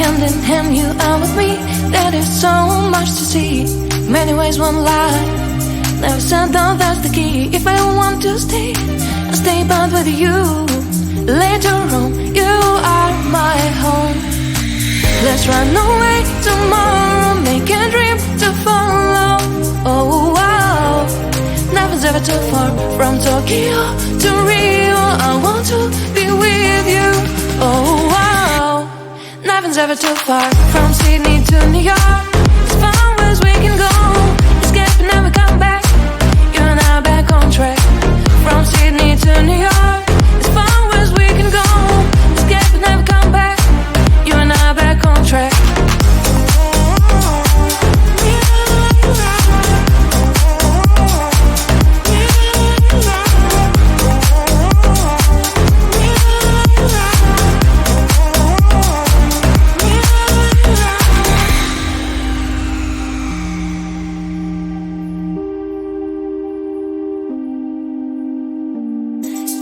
Hand in hand, you are with me. There is so much to see. Many ways, one life. Never settle, that's the key. If I want to stay, I'll stay but with you. Later on, you are my home. Let's run away tomorrow. Make a dream to follow. Oh wow. Nothing's ever too far. From Tokyo to Rio, I want to be with you. Oh wow. Nothing's ever too far. From Sydney to New York, as far as we can go. Escape and never come back. You and I back on track. From Sydney to New York, as far as we can go. Escape and never come back. You and I back on track.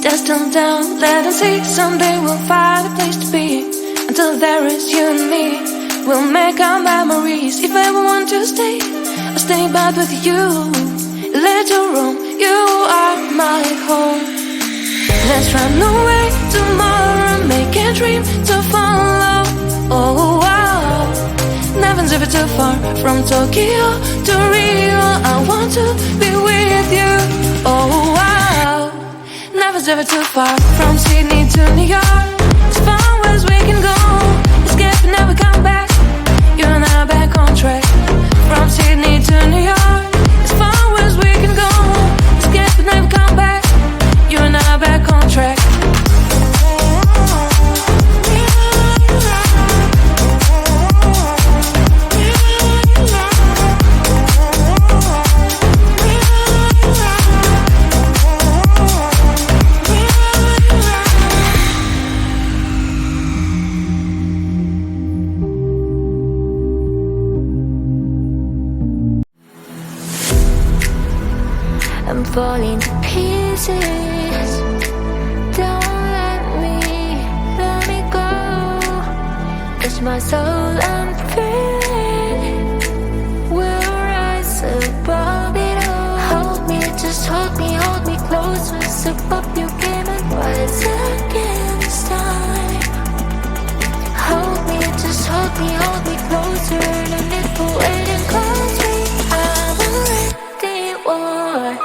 Just turn down, let them see. Someday we'll find a place to be. Until there is you and me, we'll make our memories. If I ever want to stay, I'll stay back with you. Later on, you are my home. Let's run away tomorrow. Make a dream to follow. Oh wow. Nothing's ever too far. From Tokyo to Rio, I want to be with you. Oh wow. Nothing's ever too far. From Sydney to New York, as far as we can go. Escape and never come back. You and I back on track. From Sydney to New York, as far as we can go. Escape and never come back. You and I back on track. I'm falling to pieces. Don't let me go. It's my soul I'm feeling. We'll rise above it all. Hold me, just hold me closer. Sip up your game and rise against time. Hold me, just hold me closer. No need for waiting, close me. I'm a ready war.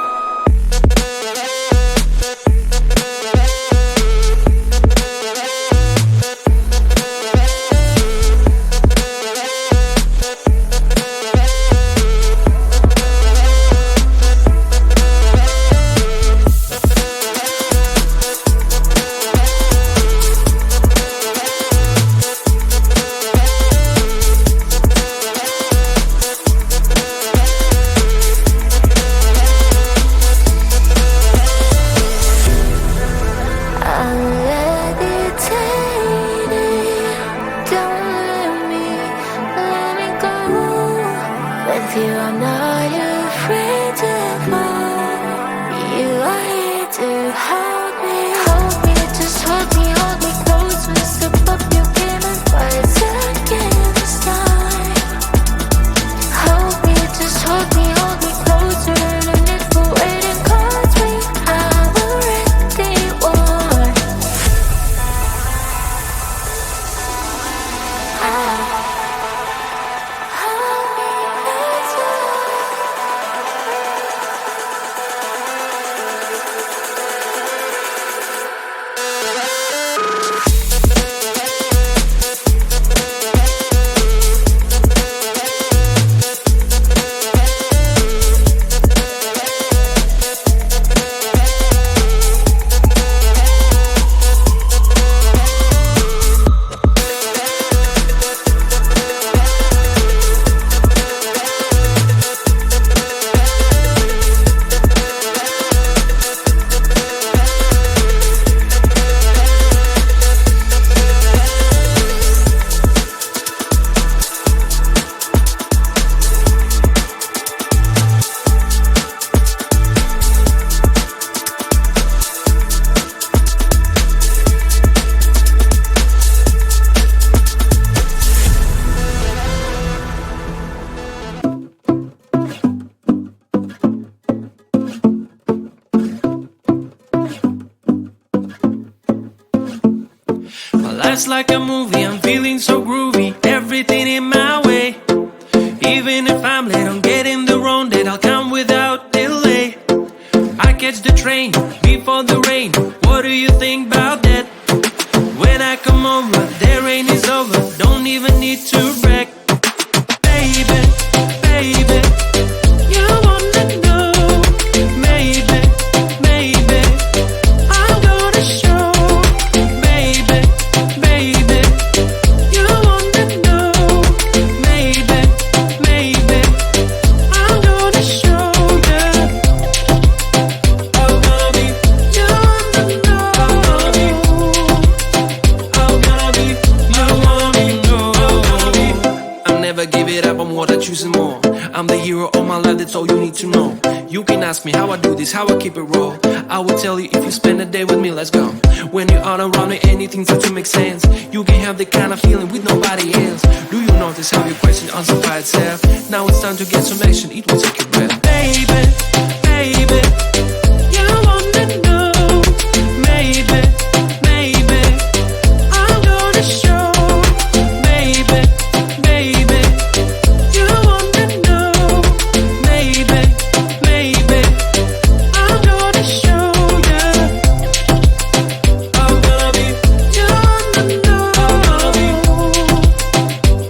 Just like a movie, I'm feeling so groovy. Everything in my way. Even if I'm late, I'm getting the wrong date. I'll come without delay. I catch the train before the rain. What do you think about that? When I come over, the rain is over. Don't even need to brag. Baby, baby, you wanna know. Maybe, maybe, I'm gonna show. Baby, baby, you wanna know. Maybe, maybe, I'm gonna show you. Oh, baby, you wanna know. Oh, baby, oh, baby, you wanna know. I'll never give it up, I'm what I choose and more. I'm the hero of my life, that's all you need to know. You can ask me how I do this, how I keep it raw. I will tell you if you spend a day with me, let's go. When you are around me, anything seems to make sense. You can have the kind of feeling with nobody else. Do you notice how your question answers by itself? Now it's time to get some action, it will take your breath. Baby, baby, you wanna know. Maybe, maybe, I'm gonna show. Baby, baby, you wanna know. Maybe, maybe, I'm gonna show you. Oh, baby, you wanna know.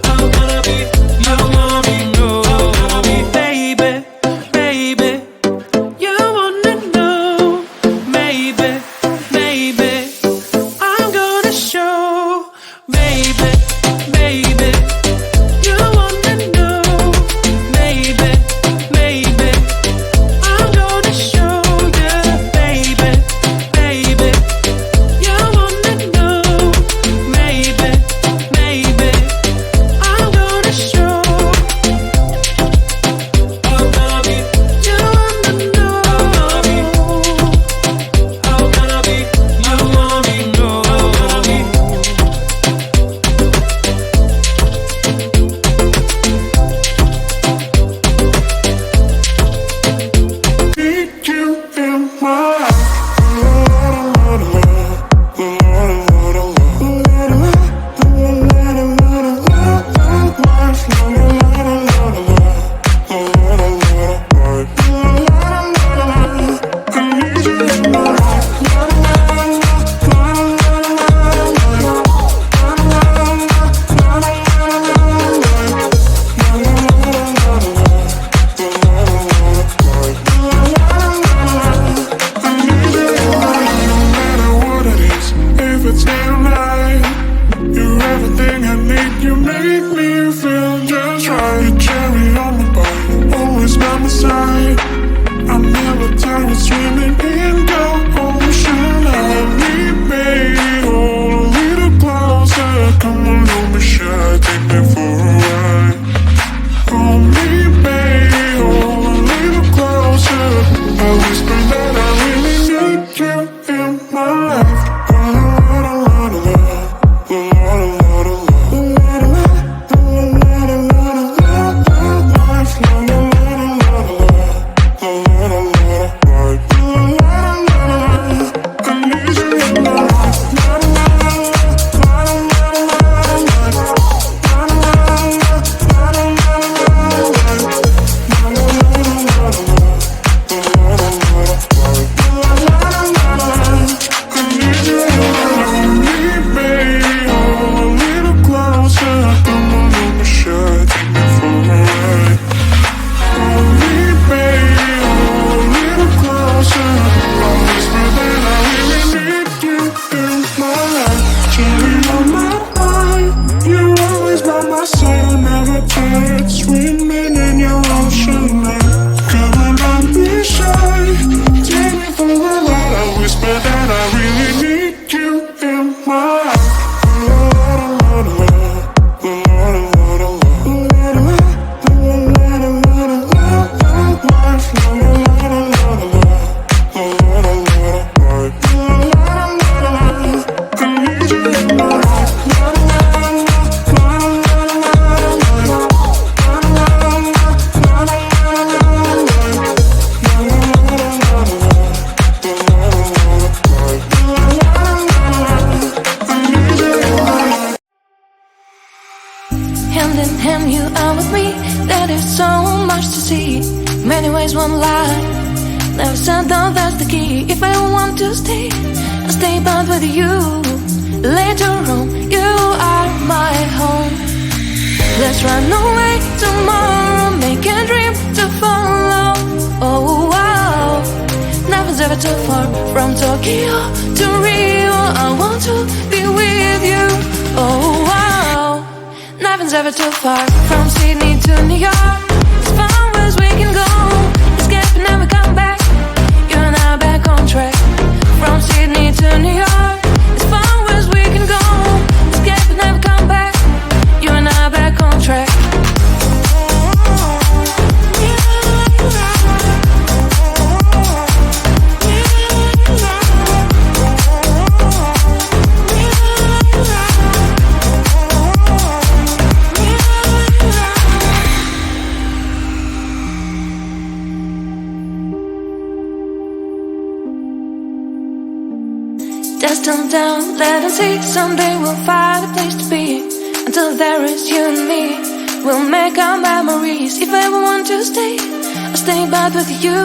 Oh, baby, you wanna know. Baby, baby, you wanna know. Maybe, maybe, I'm gonna show. Baby, baby, you wanna know. Maybe, maybe, I'm gonna show you. Baby, baby, you wanna know. Maybe, maybe, I'm gonna show. Oh, baby, you wanna know. Oh, baby, you wanna know. Hand in hand, you are with me. That is so much to see. Many ways, one life. Never settle, that's the key. If I want to stay, I'll stay but with you. Later on, you are my home. Let's run away tomorrow, make a dream to follow. Oh wow, nothing's ever too far. From Tokyo to Rio, I want to be with you. Oh wow, nothing's ever too far. From Sydney to New York, as far as we can go. Escape and never come back. You and I back on track. From Sydney to New York, as far as we can go. Escape and never come back. You and I back on track. Destined down, let them see. Someday we'll find a place to be. Until there is you and me, we'll make our memories. If I want to stay, I'll stay back with you.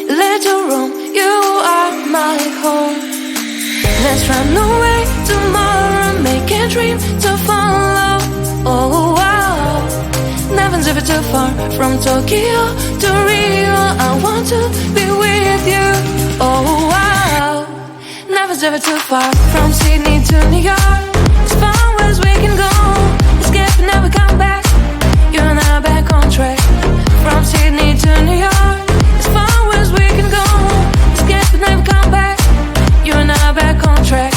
Later on, you are my home. Let's run away tomorrow, make a dream to follow. Oh wow, nothing's ever too far. From Tokyo to Rio, I want to be with you. Oh wow, nothing's ever too far. From Sydney to New York, as far as we can go. Escape and never come back. You and I back on track. From Sydney to New York, as far as we can go. Escape and never come back. You and I back on track.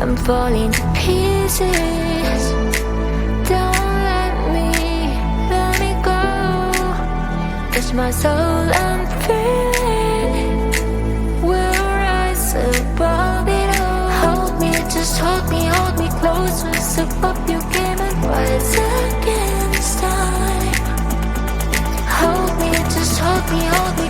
I'm falling to pieces. Don't let me go. It's my soul I'm feeling. We'll rise above it all. Hold me, just hold me closer. Step up your game and rise against time. Hold me, just hold me